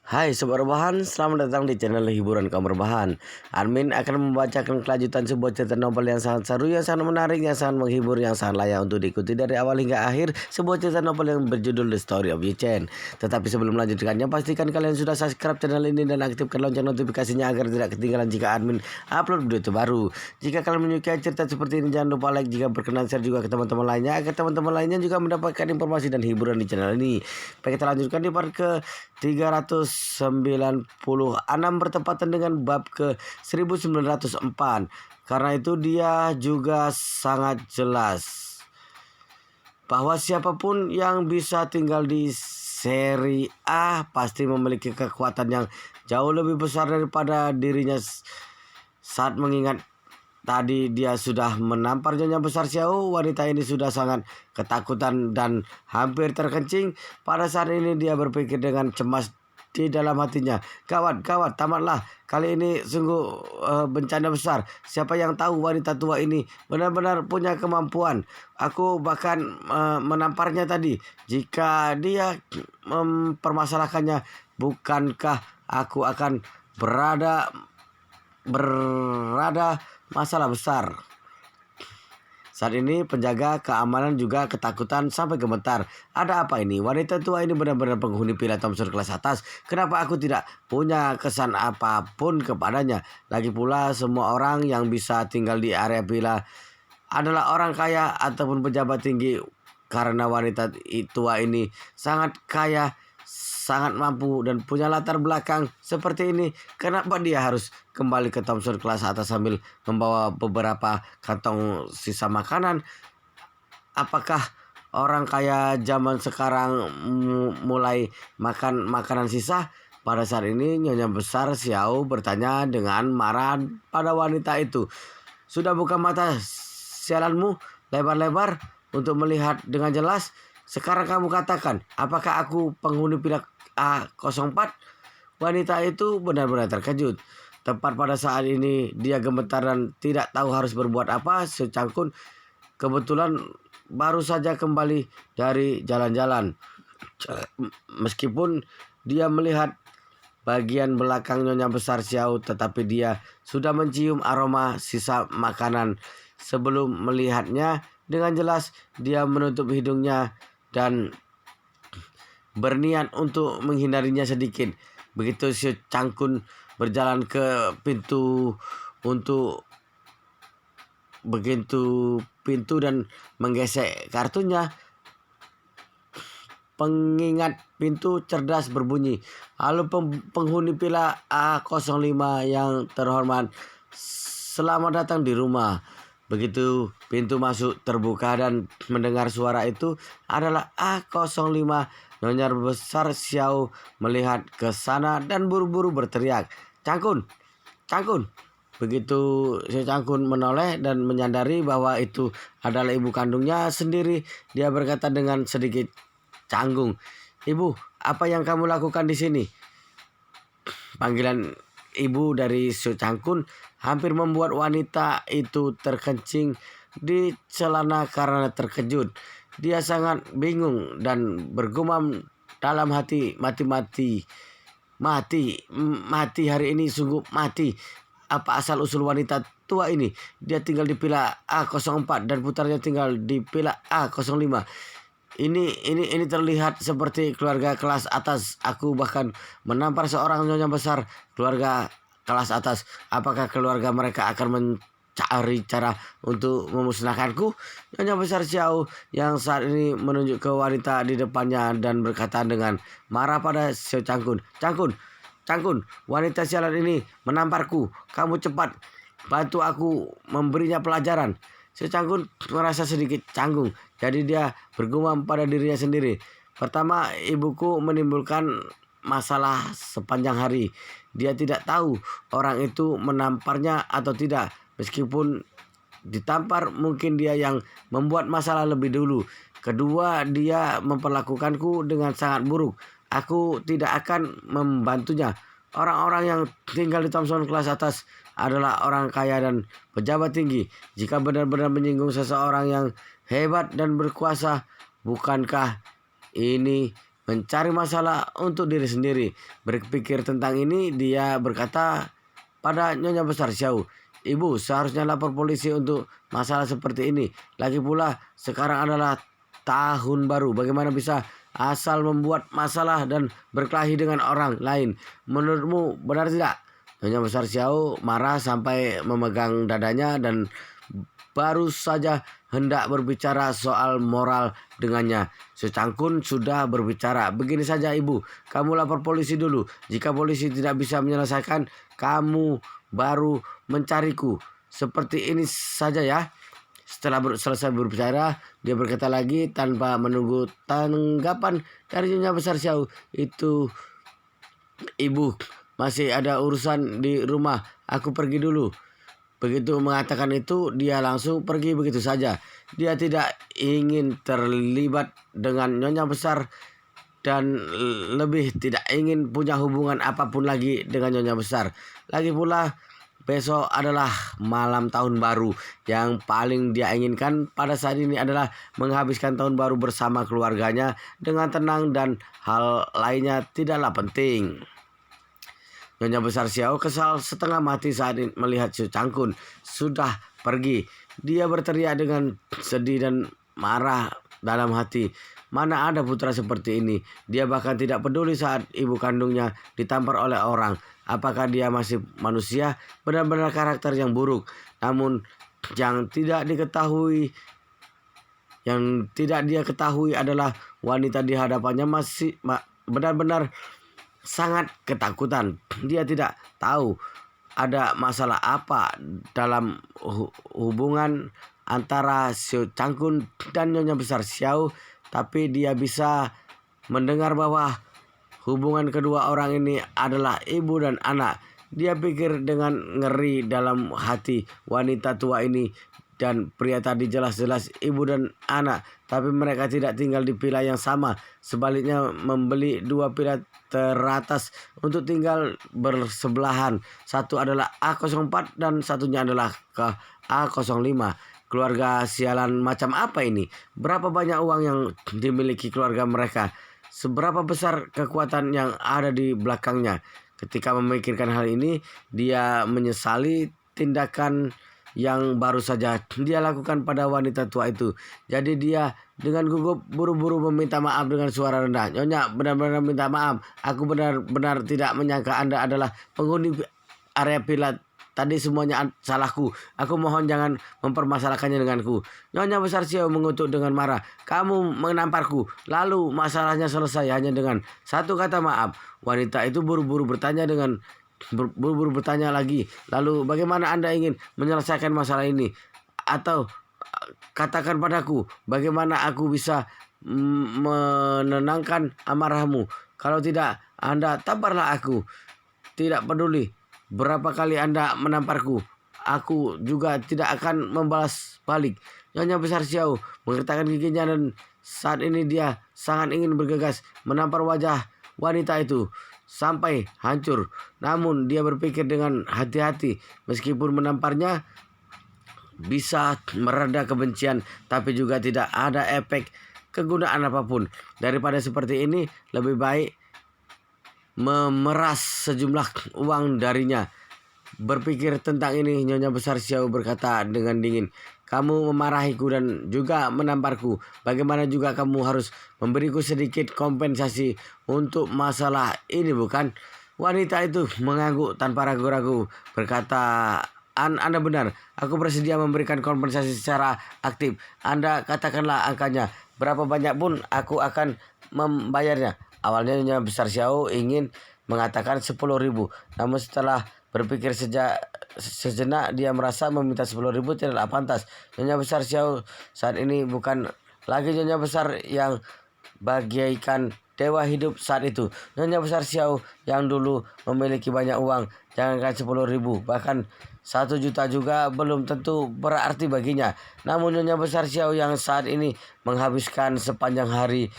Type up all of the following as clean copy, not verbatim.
Hai Sobat Rebahan, selamat datang di channel hiburan kaum rebahan. Admin akan membacakan kelanjutan sebuah cerita novel yang sangat seru, yang sangat menarik, yang sangat menghibur, yang sangat layak untuk diikuti dari awal hingga akhir. Sebuah cerita novel yang berjudul The Story of Chen. Tetapi sebelum melanjutkannya, pastikan kalian sudah subscribe channel ini dan aktifkan lonceng notifikasinya agar tidak ketinggalan jika admin upload video terbaru. Jika kalian menyukai cerita seperti ini, jangan lupa like, jika berkenan share juga ke teman-teman lainnya, agar teman-teman lainnya juga mendapatkan informasi dan hiburan di channel ini. Baik, kita lanjutkan di part ke 396 bertepatan dengan bab ke 1904. Karena itu dia juga sangat jelas bahwa siapapun yang bisa tinggal di seri A pasti memiliki kekuatan yang jauh lebih besar daripada dirinya. Saat mengingat tadi dia sudah menampar Nyonya Besar Xiao, wanita ini sudah sangat ketakutan dan hampir terkencing. Pada saat ini dia berpikir dengan cemas di dalam hatinya. Gawat, gawat, tamatlah. Kali ini sungguh bencana besar. Siapa yang tahu wanita tua ini benar-benar punya kemampuan. Aku bahkan menamparnya tadi. Jika dia mempermasalahkannya, bukankah aku akan berada masalah besar. Saat ini penjaga keamanan juga ketakutan sampai gemetar. Ada apa ini? Wanita tua ini benar-benar penghuni villa Thomson kelas atas. Kenapa aku tidak punya kesan apapun kepadanya? Lagi pula semua orang yang bisa tinggal di area villa adalah orang kaya ataupun pejabat tinggi. Karena wanita tua ini sangat kaya, sangat mampu dan punya latar belakang seperti ini, kenapa dia harus kembali ke Thomson kelas atas sambil membawa beberapa kantong sisa makanan? Apakah orang kaya zaman sekarang mulai makan makanan sisa? Pada saat ini Nyonya Besar Xiao bertanya dengan marah pada wanita itu. Sudah buka mata sialanmu lebar-lebar untuk melihat dengan jelas. Sekarang kamu katakan, apakah aku penghuni villa A04? Wanita itu benar-benar terkejut. Tepat pada saat ini dia gemetar dan tidak tahu harus berbuat apa. Secangkun kebetulan baru saja kembali dari jalan-jalan. Meskipun dia melihat bagian belakang Nyonya Besar Xiao, tetapi dia sudah mencium aroma sisa makanan. Sebelum melihatnya dengan jelas, dia menutup hidungnya dan berniat untuk menghindarinya sedikit. Begitu si Cangkun berjalan ke pintu untuk pintu dan menggesek kartunya, pengingat pintu cerdas berbunyi. Halo penghuni villa A05 yang terhormat, selamat datang di rumah. Begitu pintu masuk terbuka dan mendengar suara itu adalah A05, Nyonya Besar Xiao melihat ke sana dan buru-buru berteriak, "Cangkun, Cangkun!" Begitu si Cangkun menoleh dan menyadari bahwa itu adalah ibu kandungnya sendiri, dia berkata dengan sedikit canggung, "Ibu, apa yang kamu lakukan di sini?" Panggilan ibu dari Su Cangkun hampir membuat wanita itu terkencing di celana karena terkejut. Dia sangat bingung dan bergumam dalam hati, mati hari ini, sungguh mati. Apa asal usul wanita tua ini? Dia tinggal di villa A04 dan putarnya tinggal di villa A05. Ini terlihat seperti keluarga kelas atas. Aku bahkan menampar seorang Nyonya Besar keluarga kelas atas. Apakah keluarga mereka akan mencari cara untuk memusnahkanku? Nyonya Besar Xiao yang saat ini menunjuk ke wanita di depannya dan berkata dengan marah pada Xiao Cangkun, "Cangkun, Cangkun, wanita sialan ini menamparku. Kamu cepat bantu aku memberinya pelajaran." Si Cangkun merasa sedikit canggung, jadi dia bergumam pada dirinya sendiri. Pertama, ibuku menimbulkan masalah sepanjang hari. Dia tidak tahu orang itu menamparnya atau tidak. Meskipun ditampar, mungkin dia yang membuat masalah lebih dulu. Kedua, dia memperlakukanku dengan sangat buruk. Aku tidak akan membantunya. Orang-orang yang tinggal di Thomson kelas atas adalah orang kaya dan pejabat tinggi. Jika benar-benar menyinggung seseorang yang hebat dan berkuasa, bukankah ini mencari masalah untuk diri sendiri. Berpikir tentang ini, dia berkata pada Nyonya Besar Xiao, "Ibu seharusnya lapor polisi untuk masalah seperti ini. Lagi pula sekarang adalah tahun baru. Bagaimana bisa asal membuat masalah dan berkelahi dengan orang lain? Menurutmu benar tidak?" Nyonya Besar Xiao marah sampai memegang dadanya dan baru saja hendak berbicara soal moral dengannya. Su Changkun sudah berbicara. "Begini saja ibu, kamu lapor polisi dulu. Jika polisi tidak bisa menyelesaikan, kamu baru mencariku. Seperti ini saja ya." Setelah selesai berbicara, dia berkata lagi tanpa menunggu tanggapan dari Nyonya Besar Xiao, "Itu ibu, masih ada urusan di rumah. Aku pergi dulu." Begitu mengatakan itu, dia langsung pergi begitu saja. Dia tidak ingin terlibat dengan Nyonya Besar dan lebih tidak ingin punya hubungan apapun lagi dengan Nyonya Besar. Lagi pula besok adalah malam tahun baru. Yang paling dia inginkan pada saat ini adalah menghabiskan tahun baru bersama keluarganya dengan tenang dan hal lainnya tidaklah penting. Nyonya Besar Xiao kesal setengah mati saat melihat Su Changkun sudah pergi. Dia berteriak dengan sedih dan marah dalam hati. Mana ada putra seperti ini? Dia bahkan tidak peduli saat ibu kandungnya ditampar oleh orang. Apakah dia masih manusia? Benar-benar karakter yang buruk. Namun yang tidak dia ketahui adalah wanita di hadapannya masih benar-benar sangat ketakutan. Dia tidak tahu ada masalah apa dalam hubungan antara Su Changkun dan Nyonya Besar Xiao, tapi dia bisa mendengar bahwa hubungan kedua orang ini adalah ibu dan anak. Dia pikir dengan ngeri dalam hati, wanita tua ini dan pria tadi jelas-jelas ibu dan anak, tapi mereka tidak tinggal di villa yang sama. Sebaliknya membeli dua villa teratas untuk tinggal bersebelahan. Satu adalah A04 dan satunya adalah ke A05. Keluarga sialan macam apa ini? Berapa banyak uang yang dimiliki keluarga mereka? Seberapa besar kekuatan yang ada di belakangnya? Ketika memikirkan hal ini, dia menyesali tindakan yang baru saja dia lakukan pada wanita tua itu. Jadi dia dengan gugup buru-buru meminta maaf dengan suara rendah. "Nyonya, benar-benar minta maaf. Aku benar-benar tidak menyangka Anda adalah penghuni area villa tadi. Semuanya salahku. Aku mohon jangan mempermasalahkannya denganku." Nyonya Besar Xiao mengutuk dengan marah. "Kamu menamparku, lalu masalahnya selesai hanya dengan satu kata maaf." Wanita itu buru-buru bertanya lagi, "Lalu bagaimana Anda ingin menyelesaikan masalah ini? Atau katakan padaku, bagaimana aku bisa menenangkan amarahmu? Kalau tidak, Anda tamparlah aku. Tidak peduli berapa kali Anda menamparku, aku juga tidak akan membalas balik." Nyonya Besar Xiao menggertakkan giginya dan saat ini dia sangat ingin bergegas menampar wajah wanita itu sampai hancur. Namun dia berpikir dengan hati-hati, meskipun menamparnya bisa mereda kebencian, tapi juga tidak ada efek kegunaan apapun. Daripada seperti ini, lebih baik memeras sejumlah uang darinya. Berpikir tentang ini, Nyonya Besar Xiao berkata dengan dingin, "Kamu memarahiku dan juga menamparku. Bagaimana juga kamu harus memberiku sedikit kompensasi untuk masalah ini, bukan?" Wanita itu mengangguk tanpa ragu-ragu, berkata, Anda benar. Aku bersedia memberikan kompensasi secara aktif. Anda katakanlah angkanya. Berapa banyak pun aku akan membayarnya." Awalnya Nyonya Besar Xiao ingin mengatakan 10.000. Namun setelah berpikir sejenak, dia merasa meminta 10.000 tidaklah pantas. Nyonya Besar Xiao saat ini bukan lagi Nyonya Besar yang bagaikan dewa hidup saat itu. Nyonya Besar Xiao yang dulu memiliki banyak uang, jangankan 10.000, bahkan 1 juta juga belum tentu berarti baginya. Namun Nyonya Besar Xiao yang saat ini menghabiskan sepanjang hari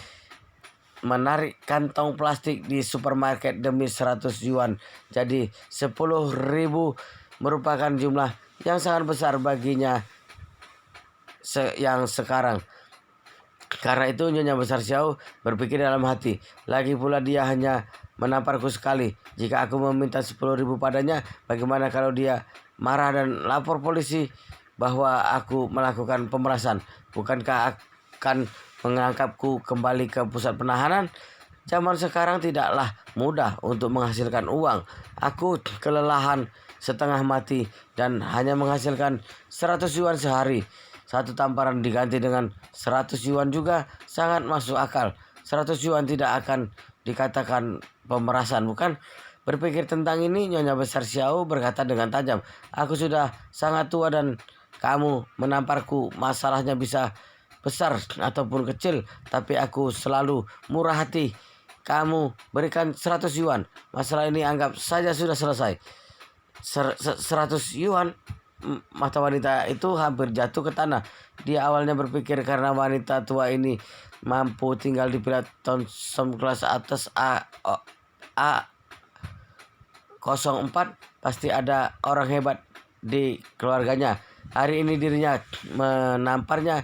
menarik kantong plastik di supermarket demi 100 yuan. Jadi 10.000 merupakan jumlah yang sangat besar baginya yang sekarang. Karena itu Nyonya Besar Xiao berpikir dalam hati, lagi pula dia hanya menamparku sekali. Jika aku meminta 10.000 padanya, bagaimana kalau dia marah dan lapor polisi bahwa aku melakukan pemerasan? Bukankah akan mengangkapku kembali ke pusat penahanan? Zaman sekarang tidaklah mudah untuk menghasilkan uang. Aku kelelahan setengah mati dan hanya menghasilkan 100 yuan sehari. Satu tamparan diganti dengan 100 yuan juga sangat masuk akal. 100 yuan tidak akan dikatakan pemerasan, bukan? Berpikir tentang ini, Nyonya Besar Xiao berkata dengan tajam, aku sudah sangat tua dan kamu menamparku. Masalahnya bisa besar ataupun kecil, tapi aku selalu murah hati. Kamu berikan 100 yuan. Masalah ini anggap saja sudah selesai. 100 yuan. Mata wanita itu hampir jatuh ke tanah. Dia awalnya berpikir karena wanita tua ini mampu tinggal di villa Thomson kelas atas A04, pasti ada orang hebat di keluarganya. Hari ini dirinya menamparnya,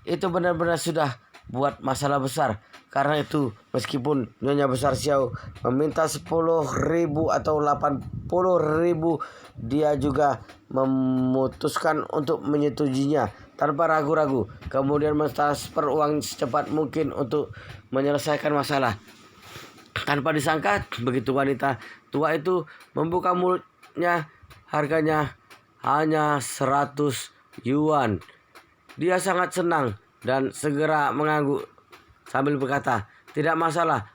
itu benar-benar sudah buat masalah besar. Karena itu meskipun Nyonya Besar Xiao meminta 10.000 atau 80.000, dia juga memutuskan untuk menyetujuinya tanpa ragu-ragu. Kemudian mentransfer uang secepat mungkin untuk menyelesaikan masalah. Tanpa disangka, begitu wanita tua itu membuka mulutnya, harganya hanya 100 yuan. Dia sangat senang dan segera mengangguk sambil berkata, tidak masalah,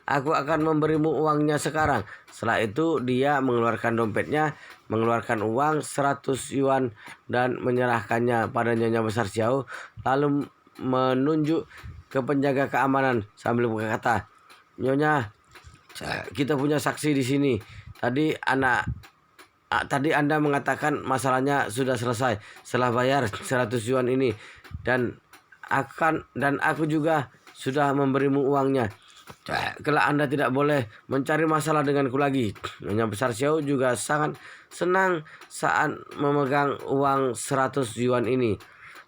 aku akan memberimu uangnya sekarang. Setelah itu dia mengeluarkan dompetnya, mengeluarkan uang 100 yuan dan menyerahkannya pada Nyonya Besar Xiao, lalu menunjuk ke penjaga keamanan sambil berkata, Nyonya, kita punya saksi di sini. Tadi Anda mengatakan masalahnya sudah selesai setelah bayar 100 yuan ini, dan aku juga sudah memberimu uangnya. Kelak Anda tidak boleh mencari masalah denganku lagi. Nyonya Besar Xiao juga sangat senang saat memegang uang 100 yuan ini.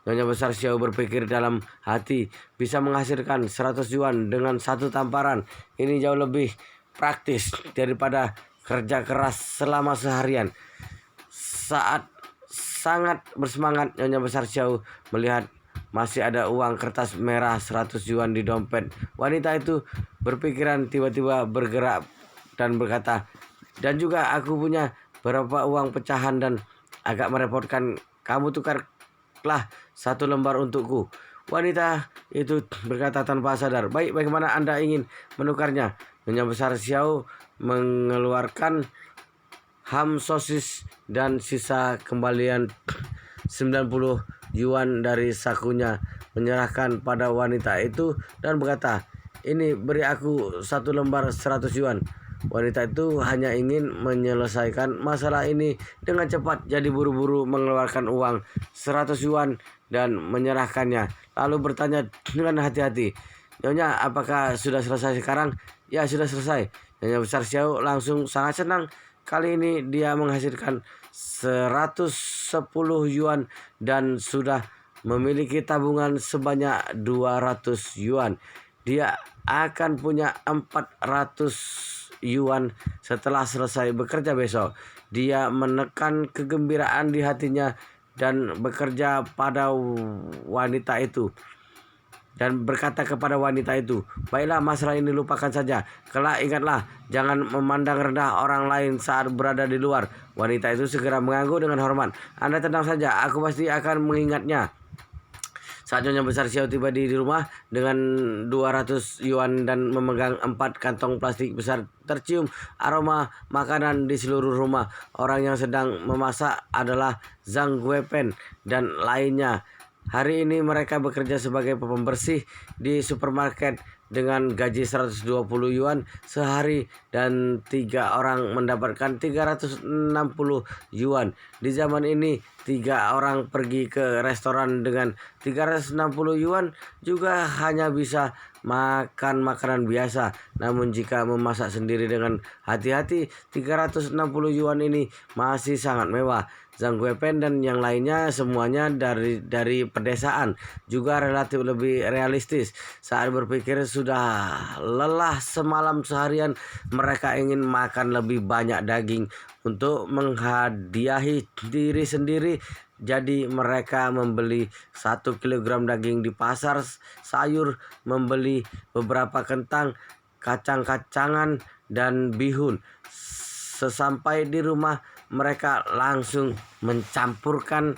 Nyonya Besar Xiao berpikir dalam hati, bisa menghasilkan 100 yuan dengan satu tamparan. Ini jauh lebih praktis daripada kerja keras selama seharian. Saat sangat bersemangat, Nyonya Besar Xiao melihat masih ada uang kertas merah 100 yuan di dompet. Wanita itu berpikiran, tiba-tiba bergerak dan berkata, dan juga aku punya beberapa uang pecahan dan agak merepotkan. Kamu tukarlah 1 lembar untukku. Wanita itu berkata tanpa sadar, baik, bagaimana Anda ingin menukarnya? Nyonya Besar Xiao mengeluarkan ham sosis dan sisa kembalian 90 yuan dari sakunya, menyerahkan pada wanita itu dan berkata, ini beri aku 1 lembar 100 yuan. Wanita itu hanya ingin menyelesaikan masalah ini dengan cepat, jadi buru-buru mengeluarkan uang 100 yuan dan menyerahkannya, lalu bertanya dengan hati-hati, Nyonya, apakah sudah selesai sekarang? Ya, sudah selesai. Nyonya Besar Xiao langsung sangat senang. Kali ini dia menghasilkan 110 yuan dan sudah memiliki tabungan sebanyak 200 yuan. Dia akan punya 400 yuan setelah selesai bekerja besok. Dia menekan kegembiraan di hatinya dan bekerja pada wanita itu. Dan berkata kepada wanita itu, baiklah, masalah ini lupakan saja. Kelak ingatlah, jangan memandang rendah orang lain saat berada di luar. Wanita itu segera mengangguk dengan hormat. Anda tenang saja, aku pasti akan mengingatnya. Saat Nyonya Besar Xiao tiba di rumah dengan 200 yuan dan memegang 4 kantong plastik besar, tercium aroma makanan di seluruh rumah. Orang yang sedang memasak adalah Zhang Guipen dan lainnya. Hari ini mereka bekerja sebagai pembersih di supermarket dengan gaji 120 yuan sehari, dan 3 orang mendapatkan 360 yuan. Di zaman ini 3 orang pergi ke restoran dengan 360 yuan juga hanya bisa makan makanan biasa. Namun jika memasak sendiri dengan hati-hati, 360 yuan ini masih sangat mewah. Zhang Guipen dan yang lainnya semuanya dari pedesaan, juga relatif lebih realistis. Saat berpikir sudah lelah semalam seharian, mereka ingin makan lebih banyak daging untuk menghadiahi diri sendiri. Jadi mereka membeli 1 kilogram daging di pasar sayur, membeli beberapa kentang, kacang-kacangan, dan bihun. Sesampai di rumah, mereka langsung mencampurkan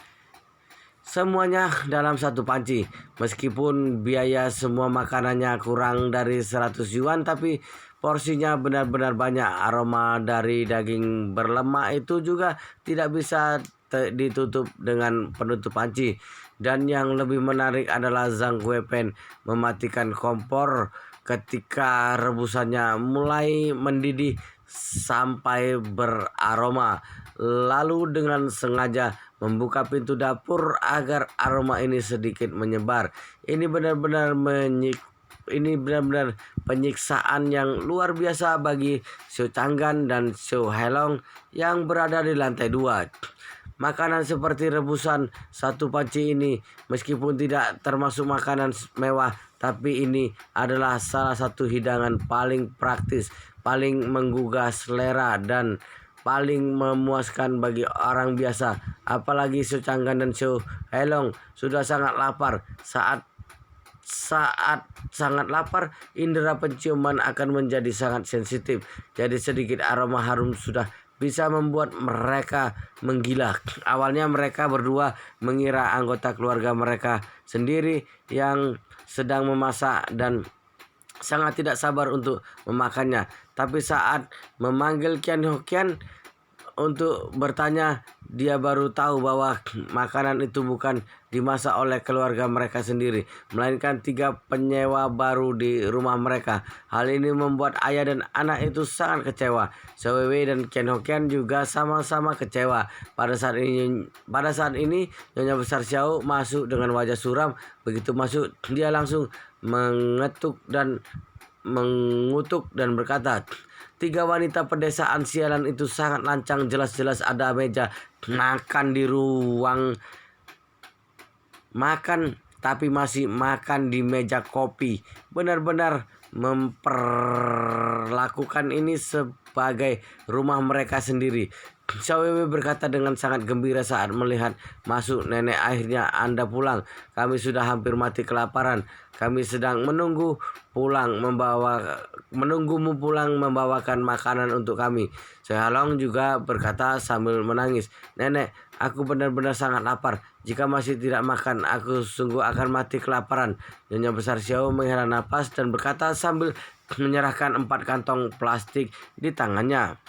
semuanya dalam satu panci. Meskipun biaya semua makanannya kurang dari 100 yuan, tapi porsinya benar-benar banyak. Aroma dari daging berlemak itu juga tidak bisa ditutup dengan penutup panci. Dan yang lebih menarik adalah Zhang Guipen mematikan kompor ketika rebusannya mulai mendidih sampai beraroma, lalu dengan sengaja membuka pintu dapur agar aroma ini sedikit menyebar. Ini benar-benar penyiksaan yang luar biasa bagi Xiao Changgan dan Xiao Helong yang berada di lantai 2. Makanan seperti rebusan satu panci ini meskipun tidak termasuk makanan mewah, tapi ini adalah salah satu hidangan paling praktis, paling menggugah selera, dan paling memuaskan bagi orang biasa. Apalagi Xiao Changgan dan Xiao Helong sudah sangat lapar. Saat sangat lapar, indera penciuman akan menjadi sangat sensitif. Jadi sedikit aroma harum sudah bisa membuat mereka menggila. Awalnya mereka berdua mengira anggota keluarga mereka sendiri yang sedang memasak dan sangat tidak sabar untuk memakannya. Tapi saat memanggil Qian Hoqian untuk bertanya, dia baru tahu bahwa makanan itu bukan dimasak oleh keluarga mereka sendiri, melainkan 3 penyewa baru di rumah mereka. Hal ini membuat ayah dan anak itu sangat kecewa. Xiao Wei dan Qian Hoqian juga sama-sama kecewa. Pada saat ini Nyonya Besar Xiao masuk dengan wajah suram. Begitu masuk, dia langsung mengutuk dan berkata, 3 wanita pedesaan sialan itu sangat lancang. Jelas-jelas ada meja makan di ruang makan, tapi masih makan di meja kopi. Benar-benar memperlakukan ini sebagai rumah mereka sendiri. Xiao Wei berkata dengan sangat gembira saat melihat masuk, "Nenek, akhirnya Anda pulang. Kami sudah hampir mati kelaparan. Kami sedang menunggumu pulang membawakan makanan untuk kami." Xiao Halong juga berkata sambil menangis, "Nenek, aku benar-benar sangat lapar. Jika masih tidak makan, aku sungguh akan mati kelaparan." Nyonya Besar Xiao menghela napas dan berkata sambil menyerahkan 4 kantong plastik di tangannya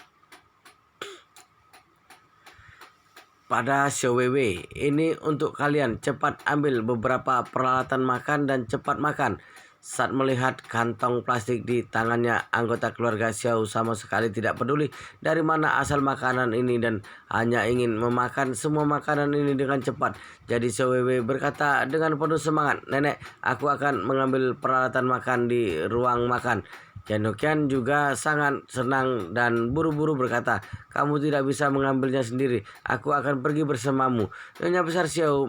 pada Xiao Wei. "Ini untuk kalian. Cepat ambil beberapa peralatan makan dan cepat makan." Saat melihat kantong plastik di tangannya, anggota keluarga Xiao sama sekali tidak peduli dari mana asal makanan ini dan hanya ingin memakan semua makanan ini dengan cepat. Jadi Xiao Wei berkata dengan penuh semangat, "Nenek, aku akan mengambil peralatan makan di ruang makan." Qian Hoqian juga sangat senang dan buru-buru berkata, "Kamu tidak bisa mengambilnya sendiri. Aku akan pergi bersamamu." Nyonya Besar Xiao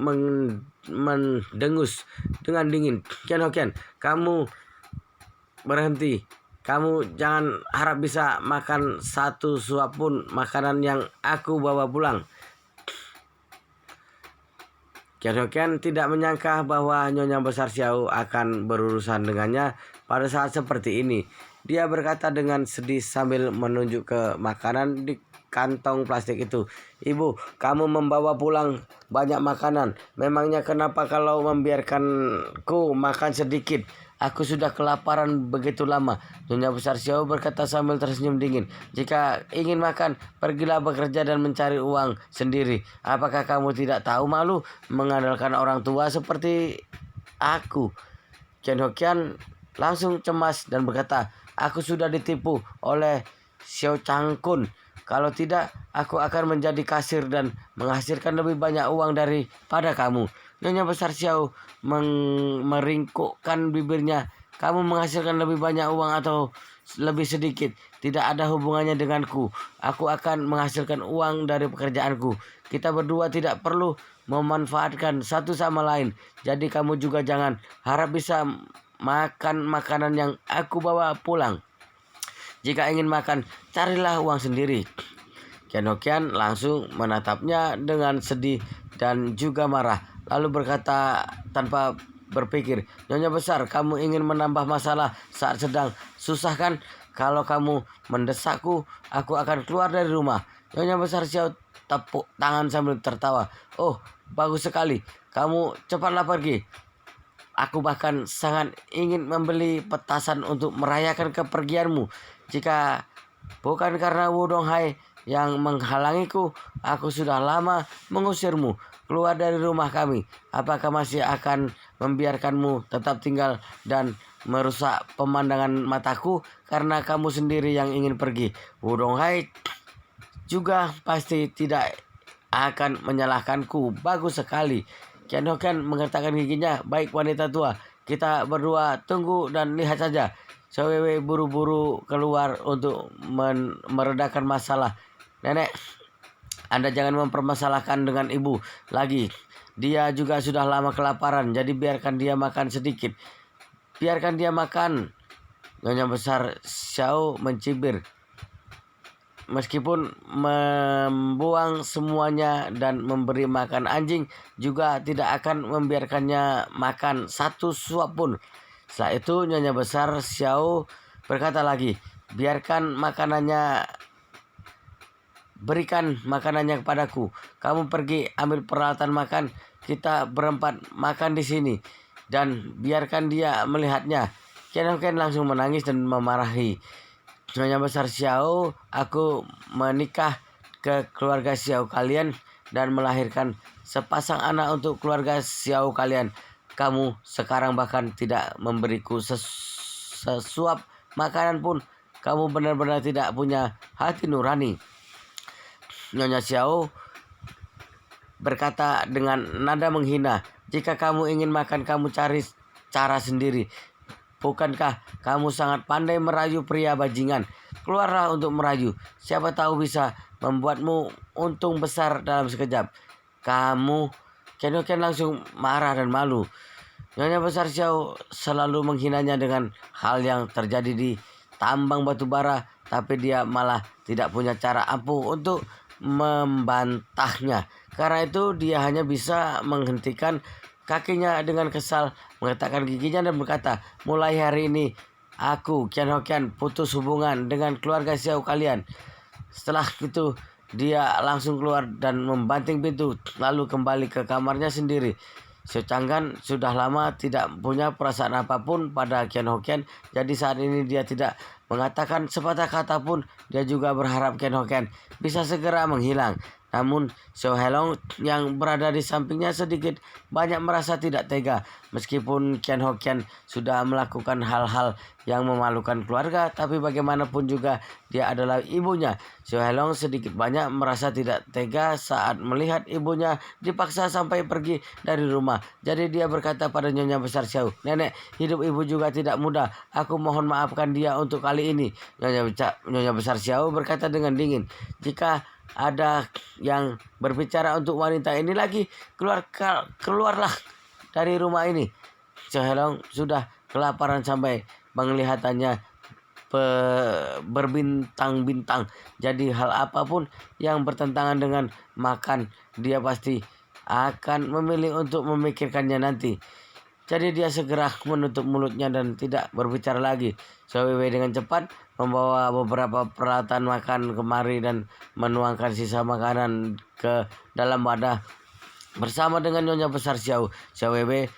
mendengus dengan dingin. "Qian Hoqian, kamu berhenti. Kamu jangan harap bisa makan 1 suap pun makanan yang aku bawa pulang." Qian Hoqian tidak menyangka bahwa Nyonya Besar Xiao akan berurusan dengannya pada saat seperti ini. Dia berkata dengan sedih sambil menunjuk ke makanan di kantong plastik itu, "Ibu, kamu membawa pulang banyak makanan. Memangnya kenapa kalau membiarkanku makan sedikit? Aku sudah kelaparan begitu lama." Nyonya Besar Xiao berkata sambil tersenyum dingin, "Jika ingin makan, pergilah bekerja dan mencari uang sendiri. Apakah kamu tidak tahu malu mengandalkan orang tua seperti aku?" Qian Hoqian langsung cemas dan berkata, "Aku sudah ditipu oleh Xiao Changkun. Kalau tidak, aku akan menjadi kasir dan menghasilkan lebih banyak uang daripada kamu." Nyonya Besar Xiao meringkukkan bibirnya. "Kamu menghasilkan lebih banyak uang atau lebih sedikit. Tidak ada hubungannya denganku. Aku akan menghasilkan uang dari pekerjaanku. Kita berdua tidak perlu memanfaatkan satu sama lain. Jadi kamu juga jangan harap bisa makan makanan yang aku bawa pulang. Jika ingin makan, carilah uang sendiri. Kian Hokian langsung menatapnya dengan sedih dan juga marah. Lalu berkata tanpa berpikir, Nyonya besar, kamu ingin menambah masalah saat sedang susah kan? Kalau kamu mendesakku, aku akan keluar dari rumah. Nyonya besar Xiao tepuk tangan sambil tertawa. Oh, bagus sekali. Kamu cepatlah pergi. Aku bahkan sangat ingin membeli petasan untuk merayakan kepergianmu. Jika bukan karena Wu Donghai yang menghalangiku, aku sudah lama mengusirmu keluar dari rumah kami. Apakah masih akan membiarkanmu tetap tinggal dan merusak pemandangan mataku karena kamu sendiri yang ingin pergi? Wu Donghai juga pasti tidak akan menyalahkanku. Bagus sekali. Kian Hokian menggertakkan giginya. Baik wanita tua, kita berdua tunggu dan lihat saja. Wewe buru-buru keluar untuk meredakan masalah. Nenek, Anda jangan mempermasalahkan dengan ibu lagi. Dia juga sudah lama kelaparan, jadi biarkan dia makan sedikit. Biarkan dia makan. Nyonya besar Xiao mencibir. Meskipun membuang semuanya dan memberi makan anjing, juga tidak akan membiarkannya makan satu suap pun. Setelah itu Nyonya besar Xiao berkata lagi, berikan makanannya kepadaku. Kamu pergi ambil peralatan makan, kita berempat makan di sini. Dan biarkan dia melihatnya. Kian Hokian langsung menangis dan memarahi. Nyonya besar Xiao, aku menikah ke keluarga Xiao kalian dan melahirkan sepasang anak untuk keluarga Xiao kalian. Kamu sekarang bahkan tidak memberiku sesuap makanan pun. Kamu benar-benar tidak punya hati nurani. Nyonya Xiao berkata dengan nada menghina, jika kamu ingin makan, kamu cari cara sendiri. Bukankah kamu sangat pandai merayu pria bajingan? Keluarlah untuk merayu. Siapa tahu bisa membuatmu untung besar dalam sekejap. Kamu, Kian Hokian langsung marah dan malu. Nyonya besar Xiao selalu menghinanya dengan hal yang terjadi di tambang batu bara, tapi dia malah tidak punya cara ampuh untuk membantahnya. Karena itu dia hanya bisa menghentikan kakinya dengan kesal, menggetakkan giginya dan berkata, mulai hari ini aku, Kian Hokian, putus hubungan dengan keluarga Xiao kalian. Setelah itu dia langsung keluar dan membanting pintu, lalu kembali ke kamarnya sendiri. Xiao Changgan sudah lama tidak punya perasaan apapun pada Kian Hokian, jadi saat ini dia tidak mengatakan sepatah kata pun. Dia juga berharap Kian Hokian bisa segera menghilang. Namun Xiao Helong yang berada di sampingnya sedikit banyak merasa tidak tega. Meskipun Kian Hokian sudah melakukan hal-hal yang memalukan keluarga, tapi bagaimanapun juga dia adalah ibunya. Xiao Helong sedikit banyak merasa tidak tega saat melihat ibunya dipaksa sampai pergi dari rumah. Jadi dia berkata pada Nyonya besar Xiao, Nenek, hidup ibu juga tidak mudah. Aku mohon maafkan dia untuk kali ini. Nyonya besar Xiao berkata dengan dingin, jika ada yang berbicara untuk wanita ini lagi, keluarlah dari rumah ini. Xiao Helong sudah kelaparan sampai penglihatannya berbintang-bintang. Jadi hal apapun yang bertentangan dengan makan, dia pasti akan memilih untuk memikirkannya nanti. Jadi dia segera menutup mulutnya dan tidak berbicara lagi. Xiao Wei dengan cepat membawa beberapa peralatan makan kemari dan menuangkan sisa makanan ke dalam wadah bersama dengan Nyonya besar Xiao. Xiao Wei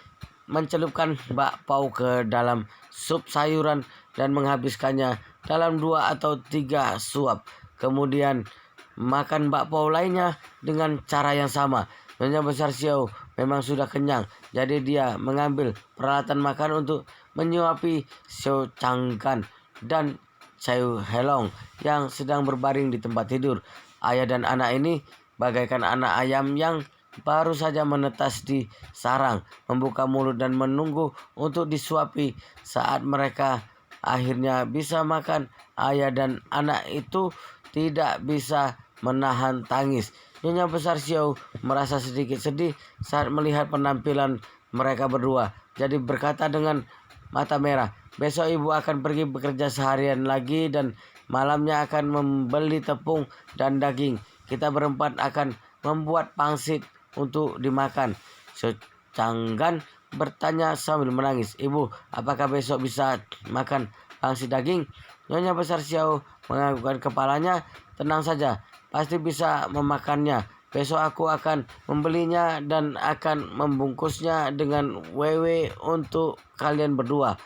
mencelupkan bakpao ke dalam sup sayuran dan menghabiskannya dalam 2 atau 3 suap. Kemudian makan bakpao lainnya dengan cara yang sama. Nyonya besar Xiao memang sudah kenyang, jadi dia mengambil peralatan makan untuk menyuapi Xiao Changgan dan Xiao Helong yang sedang berbaring di tempat tidur. Ayah dan anak ini bagaikan anak ayam yang baru saja menetas di sarang, membuka mulut dan menunggu untuk disuapi. Saat mereka akhirnya bisa makan. Ayah dan anak itu tidak bisa menahan tangis. Nyonya Besar Xiao merasa sedikit sedih saat melihat penampilan mereka berdua. Jadi berkata dengan mata merah, "Besok ibu akan pergi bekerja seharian lagi dan malamnya akan membeli tepung dan daging. Kita berempat akan membuat pangsit untuk dimakan." Secanggan bertanya sambil menangis, "Ibu, apakah besok bisa makan pangsit daging?" Nyonya Besar Xiao menganggukkan kepalanya. "Tenang saja, pasti bisa memakannya. Besok aku akan membelinya dan akan membungkusnya dengan wewe untuk kalian berdua."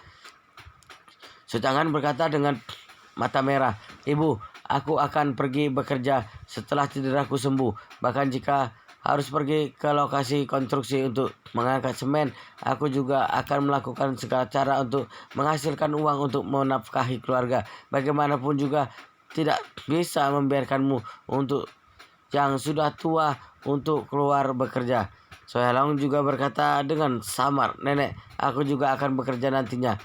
Sucangan berkata dengan mata merah, "Ibu, aku akan pergi bekerja setelah cederaku sembuh. Bahkan jika harus pergi ke lokasi konstruksi untuk mengangkat semen, aku juga akan melakukan segala cara untuk menghasilkan uang untuk menafkahi keluarga. Bagaimanapun juga tidak bisa membiarkanmu untuk yang sudah tua untuk keluar bekerja." Soelong juga berkata dengan samar, "Nenek, aku juga akan bekerja nantinya."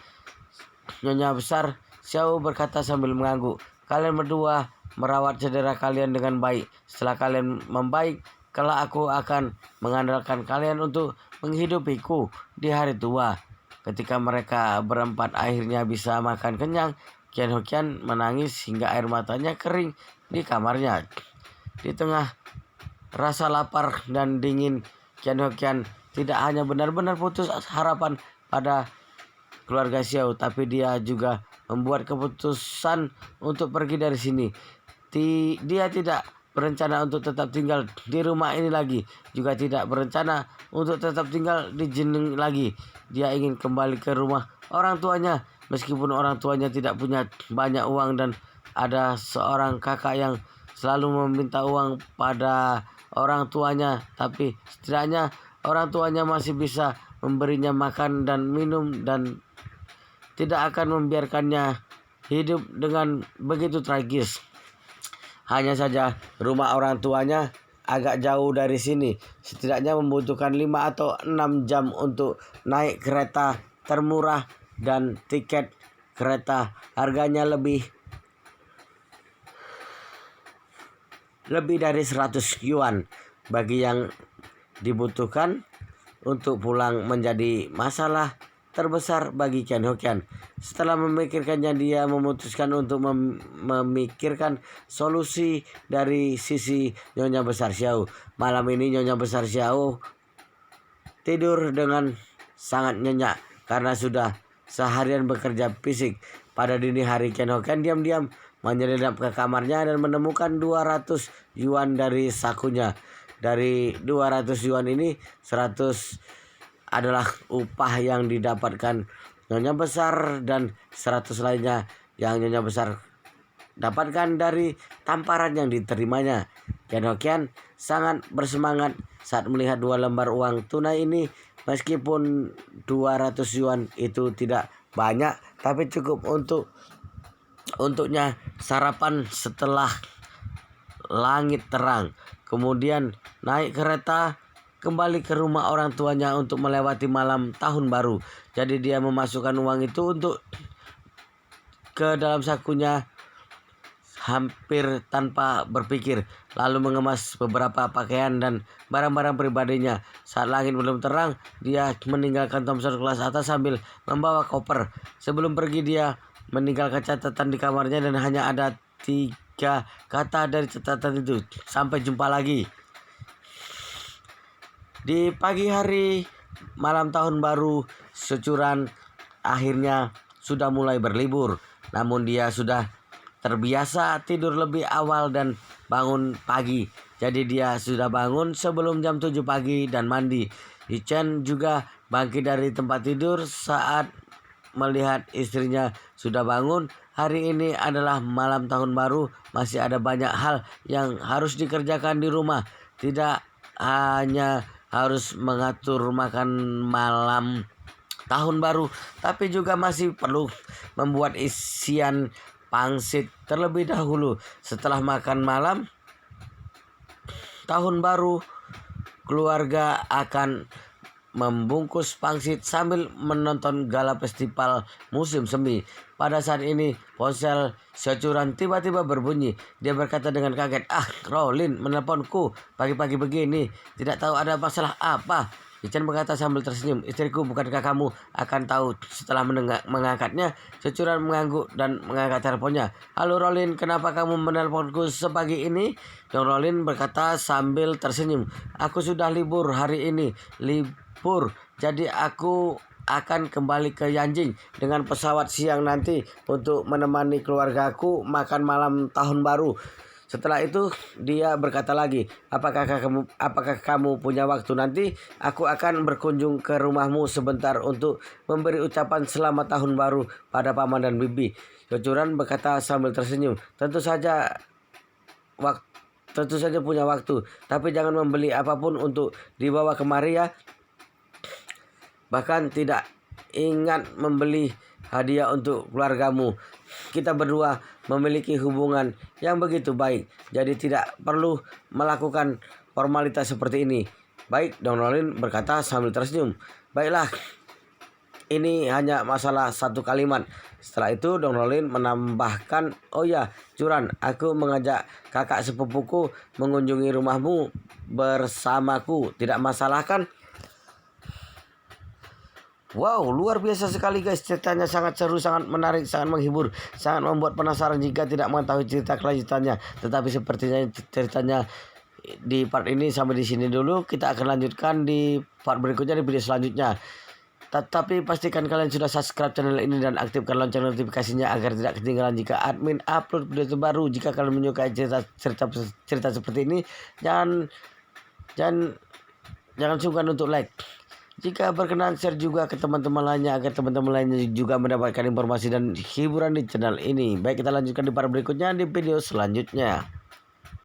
Nyonya Besar Xiao berkata sambil mengangguk, "Kalian berdua merawat cedera kalian dengan baik. Setelah kalian membaik, kelak aku akan mengandalkan kalian untuk menghidupiku di hari tua." Ketika mereka berempat akhirnya bisa makan kenyang, Qian Hokian menangis hingga air matanya kering di kamarnya. Di tengah rasa lapar dan dingin, Qian Hokian tidak hanya benar-benar putus harapan pada keluarga Xiao, tapi dia juga membuat keputusan untuk pergi dari sini. Dia tidak berencana untuk tetap tinggal di rumah ini lagi, juga tidak berencana untuk tetap tinggal di Jining lagi. Dia ingin kembali ke rumah orang tuanya, meskipun orang tuanya tidak punya banyak uang dan ada seorang kakak yang selalu meminta uang pada orang tuanya, tapi setidaknya orang tuanya masih bisa memberinya makan dan minum dan tidak akan membiarkannya hidup dengan begitu tragis. Hanya saja rumah orang tuanya agak jauh dari sini. Setidaknya membutuhkan 5 atau 6 jam untuk naik kereta termurah dan tiket kereta harganya lebih dari 100 yuan. Bagi yang dibutuhkan untuk pulang menjadi masalah terbesar bagi Qian Hokian. Setelah memikirkannya, dia memutuskan untuk memikirkan solusi dari sisi Nyonya Besar Xiao. Malam ini Nyonya Besar Xiao tidur dengan sangat nyenyak karena sudah seharian bekerja fisik. Pada dini hari, Qian Hokian diam-diam menyelinap ke kamarnya dan menemukan 200 yuan dari sakunya. Dari 200 yuan ini, 100 adalah upah yang didapatkan Nyonya Besar dan 100 lainnya yang Nyonya Besar dapatkan dari tamparan yang diterimanya. Qian Hokian sangat bersemangat saat melihat 2 lembar uang tunai ini. Meskipun 200 yuan itu tidak banyak, tapi cukup untuknya sarapan setelah langit terang. Kemudian naik kereta kembali ke rumah orang tuanya untuk melewati malam tahun baru. Jadi dia memasukkan uang itu ke dalam sakunya hampir tanpa berpikir, lalu mengemas beberapa pakaian dan barang-barang pribadinya. Saat langit belum terang, dia meninggalkan Thomson kelas atas sambil membawa koper. Sebelum pergi, dia meninggalkan catatan di kamarnya dan hanya ada 3 kata dari catatan itu, "Sampai jumpa lagi." Di pagi hari malam tahun baru, Securan akhirnya sudah mulai berlibur. Namun dia sudah terbiasa tidur lebih awal dan bangun pagi. Jadi dia sudah bangun sebelum jam 7 pagi dan mandi. Yichen juga bangkit dari tempat tidur saat melihat istrinya sudah bangun. Hari ini adalah malam tahun baru, masih ada banyak hal yang harus dikerjakan di rumah. Tidak hanya harus mengatur makan malam tahun baru, tapi juga masih perlu membuat isian pangsit terlebih dahulu. Setelah makan malam tahun baru, keluarga akan membungkus pangsit sambil menonton gala festival musim semi. Pada saat ini ponsel Securan tiba-tiba berbunyi. Dia berkata dengan kaget, Rolin menelponku pagi-pagi begini. Tidak tahu ada masalah apa. Ican berkata sambil tersenyum, istriku, bukankah kamu akan tahu? Setelah mengangkatnya, Securan mengangguk dan mengangkat teleponnya. Halo Rolin, kenapa kamu menelponku sepagi ini? Dong Rolin berkata sambil tersenyum, aku sudah libur hari ini. Libur, jadi aku akan kembali ke Yanjing dengan pesawat siang nanti untuk menemani keluargaku makan malam tahun baru. Setelah itu dia berkata lagi, apakah kamu punya waktu nanti? Aku akan berkunjung ke rumahmu sebentar untuk memberi ucapan selamat tahun baru pada paman dan bibi. Securan berkata sambil tersenyum, tentu saja punya waktu, tapi jangan membeli apapun untuk dibawa kemari ya. Bahkan tidak ingat membeli hadiah untuk keluargamu. Kita berdua memiliki hubungan yang begitu baik, jadi tidak perlu melakukan formalitas seperti ini. Baik, Dong Rolin berkata sambil tersenyum. Baiklah, ini hanya masalah satu kalimat. Setelah itu Dong Rolin menambahkan, oh ya Curan, aku mengajak kakak sepupuku mengunjungi rumahmu bersamaku. Tidak masalah kan? Wow, luar biasa sekali guys, ceritanya sangat seru, sangat menarik, sangat menghibur, sangat membuat penasaran jika tidak mengetahui cerita kelanjutannya. Tetapi sepertinya ceritanya di part ini sampai di sini dulu. Kita akan lanjutkan di part berikutnya di video selanjutnya. Tetapi pastikan kalian sudah subscribe channel ini dan aktifkan lonceng notifikasinya agar tidak ketinggalan jika admin upload video terbaru. Jika kalian menyukai cerita seperti ini, jangan sungkan untuk like. Jika berkenan, share juga ke teman-teman lainnya agar teman-teman lainnya juga mendapatkan informasi dan hiburan di channel ini. Baik, kita lanjutkan di part berikutnya di video selanjutnya.